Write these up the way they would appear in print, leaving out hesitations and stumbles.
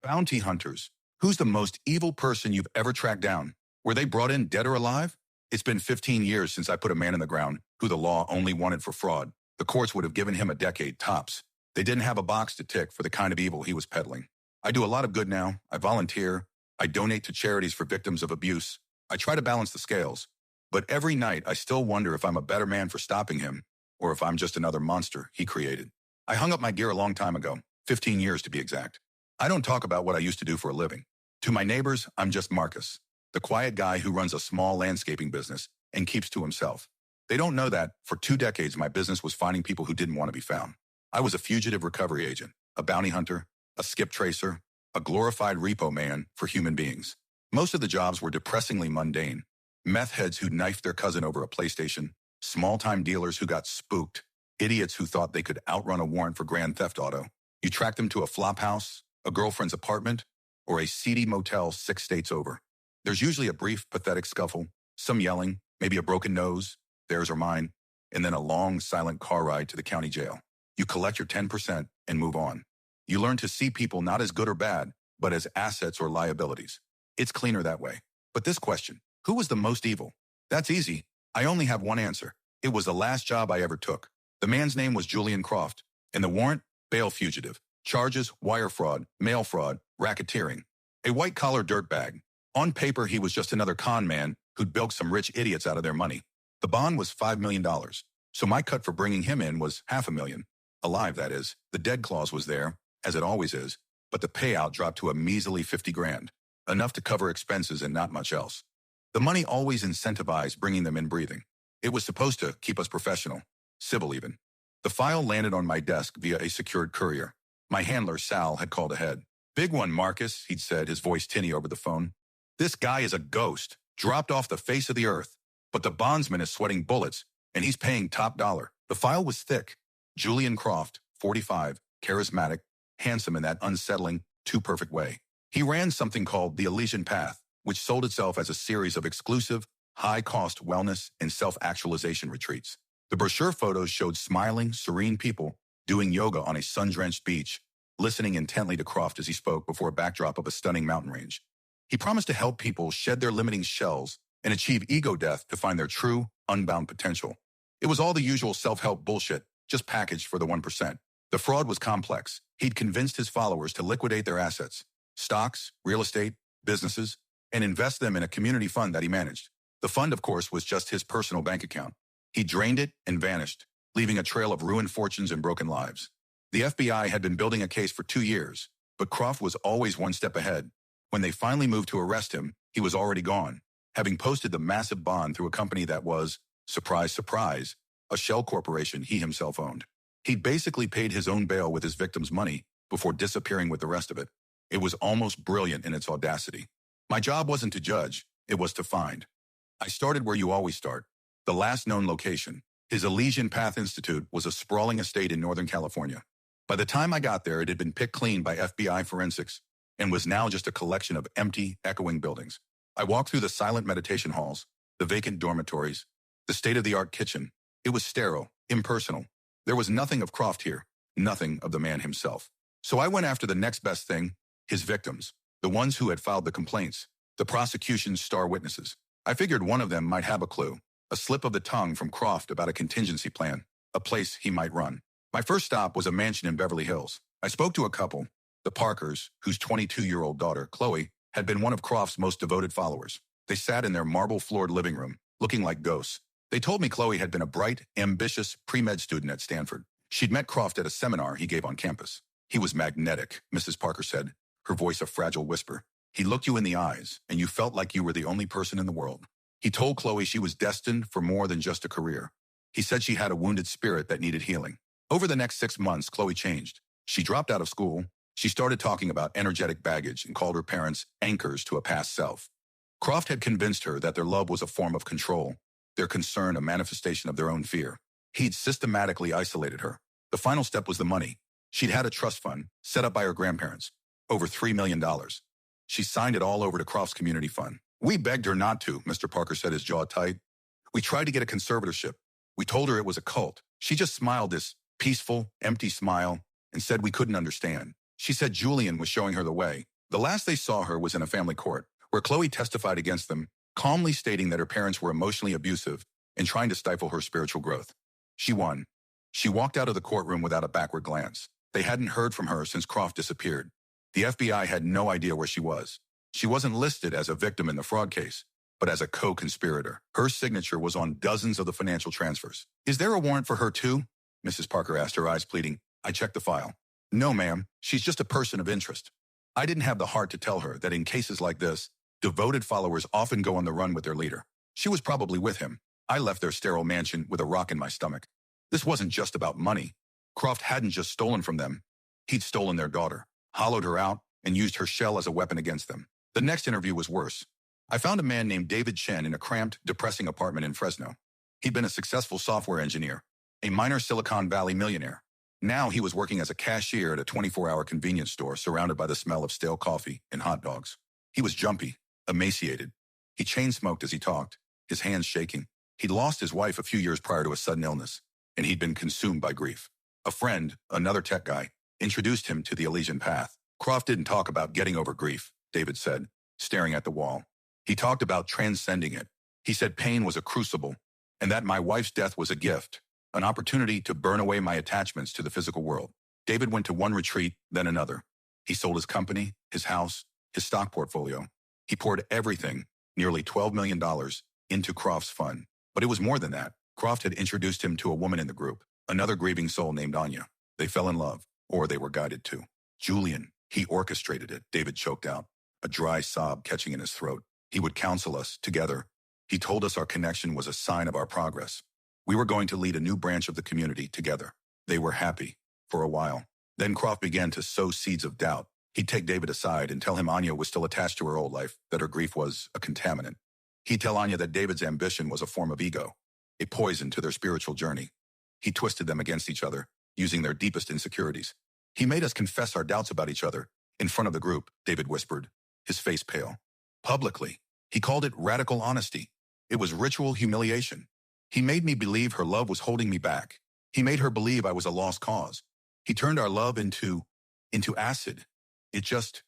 Bounty hunters. Who's the most evil person you've ever tracked down? Were they brought in dead or alive? It's been 15 years since I put a man in the ground who the law only wanted for fraud. The courts would have given him a decade tops. They didn't have a box to tick for the kind of evil he was peddling. I do a lot of good now. I volunteer. I donate to charities for victims of abuse. I try to balance the scales. But every night, I still wonder if I'm a better man for stopping him or if I'm just another monster he created. I hung up my gear a long time ago, 15 years to be exact. I don't talk about what I used to do for a living. To my neighbors, I'm just Marcus, the quiet guy who runs a small landscaping business and keeps to himself. They don't know that for 2 decades, my business was finding people who didn't want to be found. I was a fugitive recovery agent, a bounty hunter, a skip tracer, a glorified repo man for human beings. Most of the jobs were depressingly mundane. Meth heads who knifed their cousin over a PlayStation, small-time dealers who got spooked, idiots who thought they could outrun a warrant for grand theft auto. You track them to a flop house, a girlfriend's apartment, or a seedy motel 6 states over. There's usually a brief, pathetic scuffle, some yelling, maybe a broken nose, theirs or mine, and then a long, silent car ride to the county jail. You collect your 10% and move on. You learn to see people not as good or bad, but as assets or liabilities. It's cleaner that way. But this question, who was the most evil? That's easy. I only have one answer. It was the last job I ever took. The man's name was Julian Croft, and the warrant, bail fugitive. Charges, wire fraud, mail fraud, racketeering. A white-collar dirtbag. On paper, he was just another con man who'd bilked some rich idiots out of their money. The bond was $5 million, so my cut for bringing him in was $500,000. Alive, that is. The dead clause was there, as it always is, but the payout dropped to a measly 50 grand, enough to cover expenses and not much else. The money always incentivized bringing them in breathing. It was supposed to keep us professional, civil even. The file landed on my desk via a secured courier. My handler, Sal, had called ahead. "Big one, Marcus," he'd said, his voice tinny over the phone. "This guy is a ghost, dropped off the face of the earth. But the bondsman is sweating bullets, and he's paying top dollar." The file was thick. Julian Croft, 45, charismatic, handsome in that unsettling, too perfect way. He ran something called the Elysian Path, which sold itself as a series of exclusive, high-cost wellness and self-actualization retreats. The brochure photos showed smiling, serene people doing yoga on a sun-drenched beach, listening intently to Croft as he spoke before a backdrop of a stunning mountain range. He promised to help people shed their limiting shells and achieve ego death to find their true, unbound potential. It was all the usual self-help bullshit, just packaged for the 1%. The fraud was complex. He'd convinced his followers to liquidate their assets, stocks, real estate, businesses, and invest them in a community fund that he managed. The fund, of course, was just his personal bank account. He drained it and vanished, leaving a trail of ruined fortunes and broken lives. The FBI had been building a case for 2 years, but Croft was always one step ahead. When they finally moved to arrest him, he was already gone, having posted the massive bond through a company that was, surprise, surprise, a shell corporation he himself owned. He'd basically paid his own bail with his victim's money before disappearing with the rest of it. It was almost brilliant in its audacity. My job wasn't to judge, it was to find. I started where you always start, the last known location. His Elysian Path Institute was a sprawling estate in Northern California. By the time I got there, it had been picked clean by FBI forensics and was now just a collection of empty, echoing buildings. I walked through the silent meditation halls, the vacant dormitories, the state-of-the-art kitchen. It was sterile, impersonal. There was nothing of Croft here, nothing of the man himself. So I went after the next best thing, his victims, the ones who had filed the complaints, the prosecution's star witnesses. I figured one of them might have a clue, a slip of the tongue from Croft about a contingency plan, a place he might run. My first stop was a mansion in Beverly Hills. I spoke to a couple, the Parkers, whose 22-year-old daughter, Chloe, had been one of Croft's most devoted followers. They sat in their marble-floored living room, looking like ghosts. They told me Chloe had been a bright, ambitious pre-med student at Stanford. She'd met Croft at a seminar he gave on campus. He was magnetic, Mrs. Parker said, her voice a fragile whisper. He looked you in the eyes, and you felt like you were the only person in the world. He told Chloe she was destined for more than just a career. He said she had a wounded spirit that needed healing. Over the next 6 months, Chloe changed. She dropped out of school. She started talking about energetic baggage and called her parents anchors to a past self. Croft had convinced her that their love was a form of control, their concern a manifestation of their own fear. He'd systematically isolated her. The final step was the money. She'd had a trust fund set up by her grandparents, over $3 million. She signed it all over to Croft's community fund. We begged her not to, Mr. Parker said, his jaw tight. We tried to get a conservatorship. We told her it was a cult. She just smiled this peaceful, empty smile and said we couldn't understand. She said Julian was showing her the way. The last they saw her was in a family court, where Chloe testified against them, calmly stating that her parents were emotionally abusive and trying to stifle her spiritual growth. She won. She walked out of the courtroom without a backward glance. They hadn't heard from her since Croft disappeared. The FBI had no idea where she was. She wasn't listed as a victim in the fraud case, but as a co-conspirator. Her signature was on dozens of the financial transfers. Is there a warrant for her too? Mrs. Parker asked, her eyes pleading. I checked the file. No, ma'am. She's just a person of interest. I didn't have the heart to tell her that in cases like this, devoted followers often go on the run with their leader. She was probably with him. I left their sterile mansion with a rock in my stomach. This wasn't just about money. Croft hadn't just stolen from them. He'd stolen their daughter, hollowed her out, and used her shell as a weapon against them. The next interview was worse. I found a man named David Chen in a cramped, depressing apartment in Fresno. He'd been a successful software engineer, a minor Silicon Valley millionaire. Now he was working as a cashier at a 24-hour convenience store surrounded by the smell of stale coffee and hot dogs. He was jumpy, emaciated. He chain-smoked as he talked, his hands shaking. He'd lost his wife a few years prior to a sudden illness, and he'd been consumed by grief. A friend, another tech guy, introduced him to the Elysian path. Croft didn't talk about getting over grief, David said, staring at the wall. He talked about transcending it. He said pain was a crucible, and that my wife's death was a gift, an opportunity to burn away my attachments to the physical world. David went to one retreat, then another. He sold his company, his house, his stock portfolio. He poured everything, nearly $12 million, into Croft's fund. But it was more than that. Croft had introduced him to a woman in the group, another grieving soul named Anya. They fell in love, or they were guided to. Julian, he orchestrated it, David choked out, a dry sob catching in his throat. He would counsel us together. He told us our connection was a sign of our progress. We were going to lead a new branch of the community together. They were happy for a while. Then Croft began to sow seeds of doubt. He'd take David aside and tell him Anya was still attached to her old life, that her grief was a contaminant. He'd tell Anya that David's ambition was a form of ego, a poison to their spiritual journey. He twisted them against each other, using their deepest insecurities. He made us confess our doubts about each other. In front of the group, David whispered, his face pale. Publicly, he called it radical honesty. It was ritual humiliation. He made me believe her love was holding me back. He made her believe I was a lost cause. He turned our love into acid. It just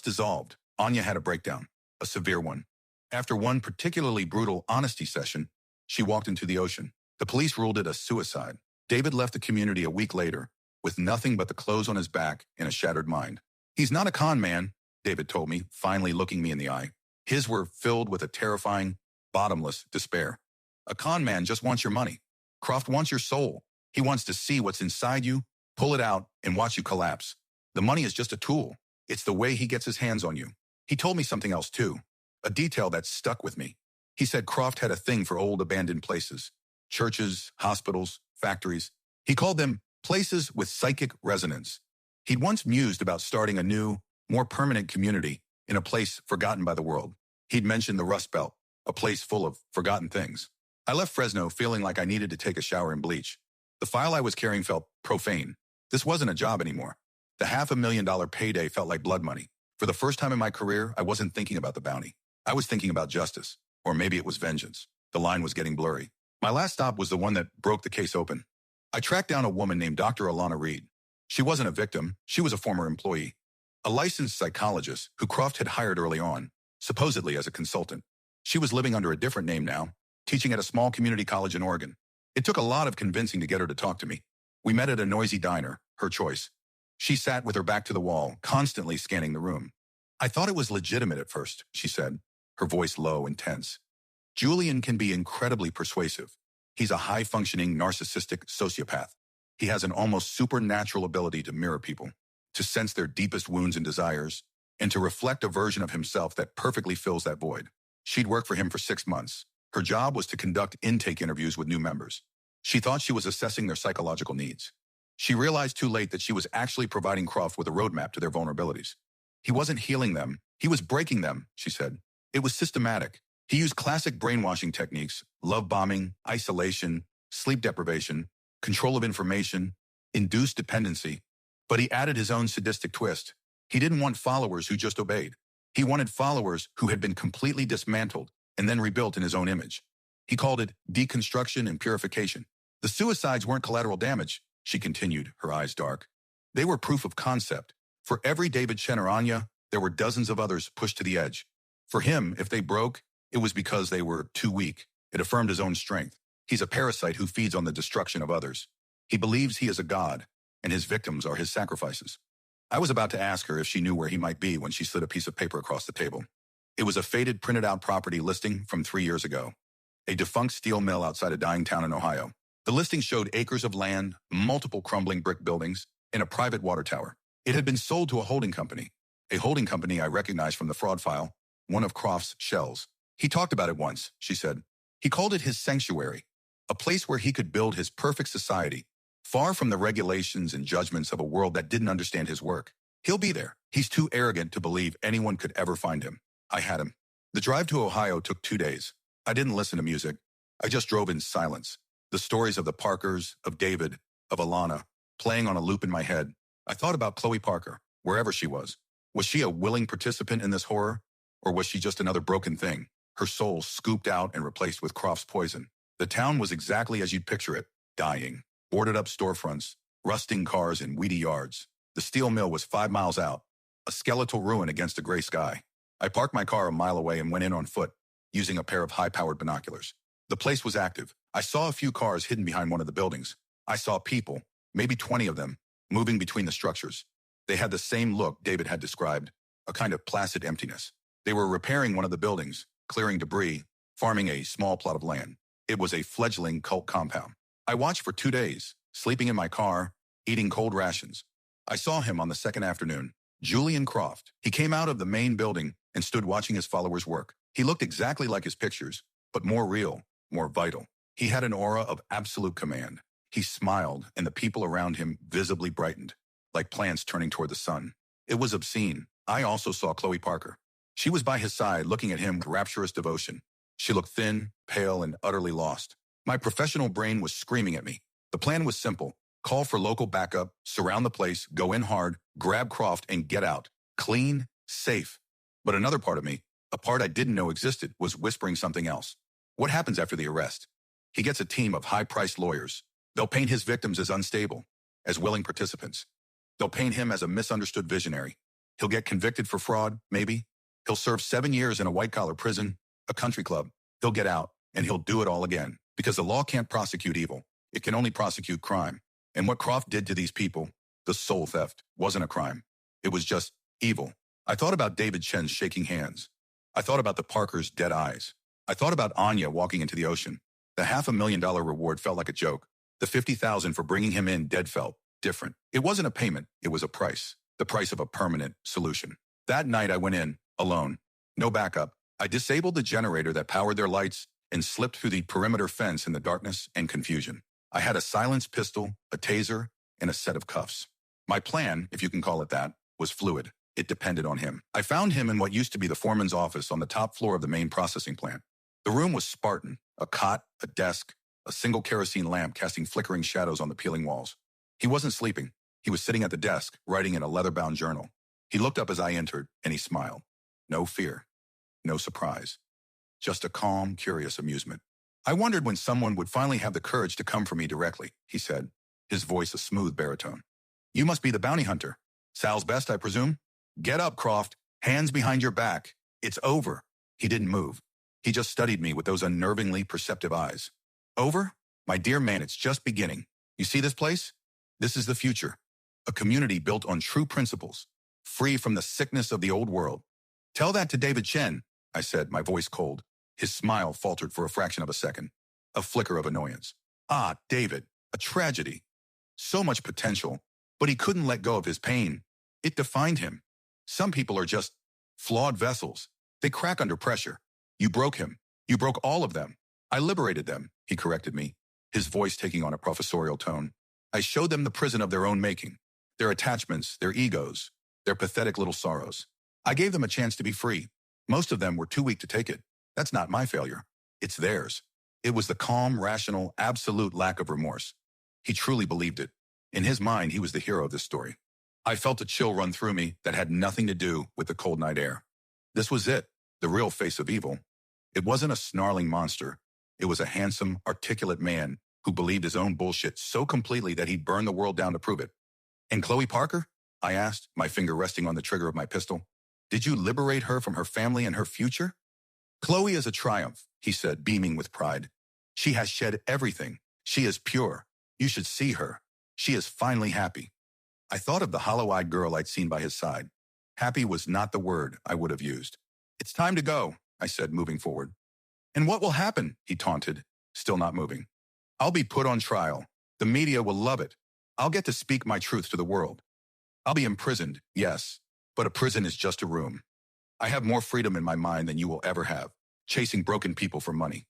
dissolved. Anya had a breakdown, a severe one. After one particularly brutal honesty session, she walked into the ocean. The police ruled it a suicide. David left the community a week later with nothing but the clothes on his back and a shattered mind. He's not a con man, David told me, finally looking me in the eye. His were filled with a terrifying, bottomless despair. A con man just wants your money. Croft wants your soul. He wants to see what's inside you, pull it out, and watch you collapse. The money is just a tool. It's the way he gets his hands on you. He told me something else too, a detail that stuck with me. He said Croft had a thing for old abandoned places, churches, hospitals, factories. He called them places with psychic resonance. He'd once mused about starting a new, more permanent community in a place forgotten by the world. He'd mentioned the Rust Belt, a place full of forgotten things. I left Fresno feeling like I needed to take a shower and bleach. The file I was carrying felt profane. This wasn't a job anymore. The $500,000 payday felt like blood money. For the first time in my career, I wasn't thinking about the bounty. I was thinking about justice, or maybe it was vengeance. The line was getting blurry. My last stop was the one that broke the case open. I tracked down a woman named Dr. Alana Reed. She wasn't a victim. She was a former employee, a licensed psychologist who Croft had hired early on, supposedly as a consultant. She was living under a different name now, teaching at a small community college in Oregon. It took a lot of convincing to get her to talk to me. We met at a noisy diner, her choice. She sat with her back to the wall, constantly scanning the room. I thought it was legitimate at first, she said, her voice low and tense. Julian can be incredibly persuasive. He's a high-functioning narcissistic sociopath. He has an almost supernatural ability to mirror people, to sense their deepest wounds and desires, and to reflect a version of himself that perfectly fills that void. She'd worked for him for 6 months. Her job was to conduct intake interviews with new members. She thought she was assessing their psychological needs. She realized too late that she was actually providing Croft with a roadmap to their vulnerabilities. He wasn't healing them. He was breaking them, she said. It was systematic. He used classic brainwashing techniques, love bombing, isolation, sleep deprivation, control of information, induced dependency. But he added his own sadistic twist. He didn't want followers who just obeyed. He wanted followers who had been completely dismantled and then rebuilt in his own image. He called it deconstruction and purification. The suicides weren't collateral damage, she continued, her eyes dark. They were proof of concept. For every David Chen or Anya, there were dozens of others pushed to the edge. For him, if they broke, it was because they were too weak. It affirmed his own strength. He's a parasite who feeds on the destruction of others. He believes he is a god, and his victims are his sacrifices. I was about to ask her if she knew where he might be when she slid a piece of paper across the table. It was a faded, printed-out property listing from 3 years ago. A defunct steel mill outside a dying town in Ohio. The listing showed acres of land, multiple crumbling brick buildings, and a private water tower. It had been sold to a holding company I recognized from the fraud file, one of Croft's shells. He talked about it once, she said. He called it his sanctuary, a place where he could build his perfect society, far from the regulations and judgments of a world that didn't understand his work. He'll be there. He's too arrogant to believe anyone could ever find him. I had him. The drive to Ohio took 2 days. I didn't listen to music. I just drove in silence. The stories of the Parkers, of David, of Alana, playing on a loop in my head. I thought about Chloe Parker, wherever she was. Was she a willing participant in this horror? Or was she just another broken thing, her soul scooped out and replaced with Croft's poison? The town was exactly as you'd picture it, dying. Boarded up storefronts, rusting cars in weedy yards. The steel mill was 5 miles out, a skeletal ruin against a gray sky. I parked my car a mile away and went in on foot, using a pair of high-powered binoculars. The place was active. I saw a few cars hidden behind one of the buildings. I saw people, maybe 20 of them, moving between the structures. They had the same look David had described, a kind of placid emptiness. They were repairing one of the buildings, clearing debris, farming a small plot of land. It was a fledgling cult compound. I watched for 2 days, sleeping in my car, eating cold rations. I saw him on the second afternoon, Julian Croft. He came out of the main building and stood watching his followers work. He looked exactly like his pictures, but more real, more vital. He had an aura of absolute command. He smiled, and the people around him visibly brightened, like plants turning toward the sun. It was obscene. I also saw Chloe Parker. She was by his side, looking at him with rapturous devotion. She looked thin, pale, and utterly lost. My professional brain was screaming at me. The plan was simple. Call for local backup, surround the place, go in hard, grab Croft, and get out. Clean, safe. But another part of me, a part I didn't know existed, was whispering something else. What happens after the arrest? He gets a team of high-priced lawyers. They'll paint his victims as unstable, as willing participants. They'll paint him as a misunderstood visionary. He'll get convicted for fraud, maybe. He'll serve 7 years in a white-collar prison, a country club. He'll get out, and he'll do it all again. Because the law can't prosecute evil. It can only prosecute crime. And what Croft did to these people, the soul theft, wasn't a crime. It was just evil. I thought about David Chen's shaking hands. I thought about the Parkers' dead eyes. I thought about Anya walking into the ocean. The $500,000 reward felt like a joke. The $50,000 for bringing him in dead felt different. It wasn't a payment. It was a price. The price of a permanent solution. That night I went in, alone. No backup. I disabled the generator that powered their lights and slipped through the perimeter fence in the darkness and confusion. I had a silenced pistol, a taser, and a set of cuffs. My plan, if you can call it that, was fluid. It depended on him. I found him in what used to be the foreman's office on the top floor of the main processing plant. The room was Spartan, a cot, a desk, a single kerosene lamp casting flickering shadows on the peeling walls. He wasn't sleeping. He was sitting at the desk, writing in a leather-bound journal. He looked up as I entered, and he smiled. No fear. No surprise. Just a calm, curious amusement. I wondered when someone would finally have the courage to come for me directly, he said, his voice a smooth baritone. You must be the bounty hunter. Sal's best, I presume? Get up, Croft. Hands behind your back. It's over. He didn't move. He just studied me with those unnervingly perceptive eyes. Over? My dear man, it's just beginning. You see this place? This is the future. A community built on true principles, free from the sickness of the old world. Tell that to David Chen, I said, my voice cold. His smile faltered for a fraction of a second. A flicker of annoyance. Ah, David, a tragedy. So much potential, but he couldn't let go of his pain. It defined him. Some people are just flawed vessels. They crack under pressure. You broke him. You broke all of them. I liberated them, he corrected me, his voice taking on a professorial tone. I showed them the prison of their own making, their attachments, their egos, their pathetic little sorrows. I gave them a chance to be free. Most of them were too weak to take it. That's not my failure. It's theirs. It was the calm, rational, absolute lack of remorse. He truly believed it. In his mind, he was the hero of this story. I felt a chill run through me that had nothing to do with the cold night air. This was it, the real face of evil. It wasn't a snarling monster. It was a handsome, articulate man who believed his own bullshit so completely that he'd burn the world down to prove it. And Chloe Parker? I asked, my finger resting on the trigger of my pistol. Did you liberate her from her family and her future? Chloe is a triumph, he said, beaming with pride. She has shed everything. She is pure. You should see her. She is finally happy. I thought of the hollow-eyed girl I'd seen by his side. Happy was not the word I would have used. It's time to go, I said, moving forward. And what will happen? He taunted, still not moving. I'll be put on trial. The media will love it. I'll get to speak my truth to the world. I'll be imprisoned, yes, but a prison is just a room. I have more freedom in my mind than you will ever have, chasing broken people for money.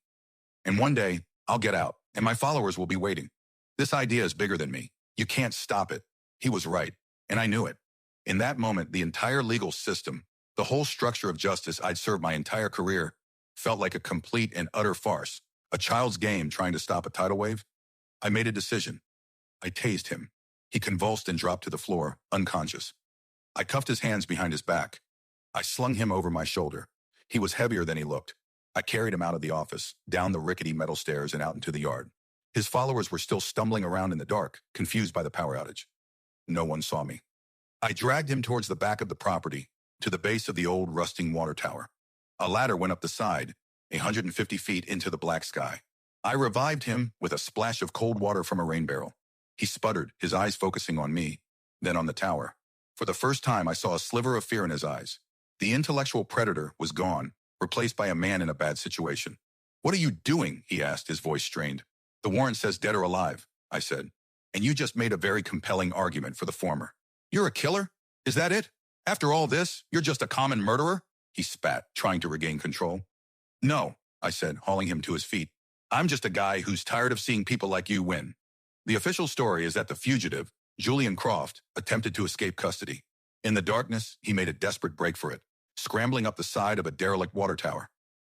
And one day, I'll get out, and my followers will be waiting. This idea is bigger than me. You can't stop it. He was right, and I knew it. In that moment, the entire legal system, the whole structure of justice I'd served my entire career, felt like a complete and utter farce, a child's game trying to stop a tidal wave. I made a decision. I tased him. He convulsed and dropped to the floor, unconscious. I cuffed his hands behind his back. I slung him over my shoulder. He was heavier than he looked. I carried him out of the office, down the rickety metal stairs and out into the yard. His followers were still stumbling around in the dark, confused by the power outage. No one saw me. I dragged him towards the back of the property, to the base of the old rusting water tower. A ladder went up the side, 150 feet into the black sky. I revived him with a splash of cold water from a rain barrel. He sputtered, his eyes focusing on me, then on the tower. For the first time, I saw a sliver of fear in his eyes. The intellectual predator was gone, replaced by a man in a bad situation. What are you doing? He asked, his voice strained. The warrant says dead or alive, I said. And you just made a very compelling argument for the former. You're a killer? Is that it? After all this, you're just a common murderer? He spat, trying to regain control. No, I said, hauling him to his feet. I'm just a guy who's tired of seeing people like you win. The official story is that the fugitive, Julian Croft, attempted to escape custody. In the darkness, he made a desperate break for it, scrambling up the side of a derelict water tower.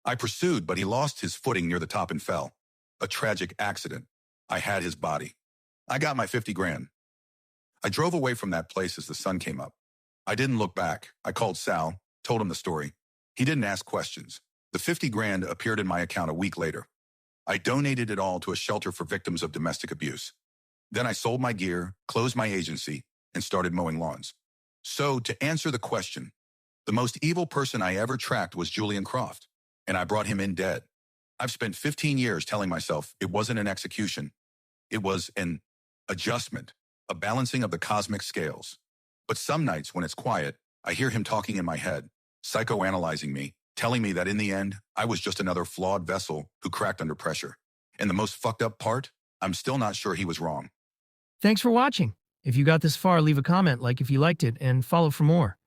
I pursued, but he lost his footing near the top and fell. A tragic accident. I had his body. I got my 50 grand. I drove away from that place as the sun came up. I didn't look back. I called Sal, told him the story. He didn't ask questions. The 50 grand appeared in my account a week later. I donated it all to a shelter for victims of domestic abuse. Then I sold my gear, closed my agency, and started mowing lawns. So, to answer the question, the most evil person I ever tracked was Julian Croft, and I brought him in dead. I've spent 15 years telling myself it wasn't an execution. It was an adjustment, a balancing of the cosmic scales. But some nights when it's quiet, I hear him talking in my head, psychoanalyzing me, telling me that in the end, I was just another flawed vessel who cracked under pressure. And the most fucked up part, I'm still not sure he was wrong. Thanks for watching. If you got this far, leave a comment, like if you liked it, and follow for more.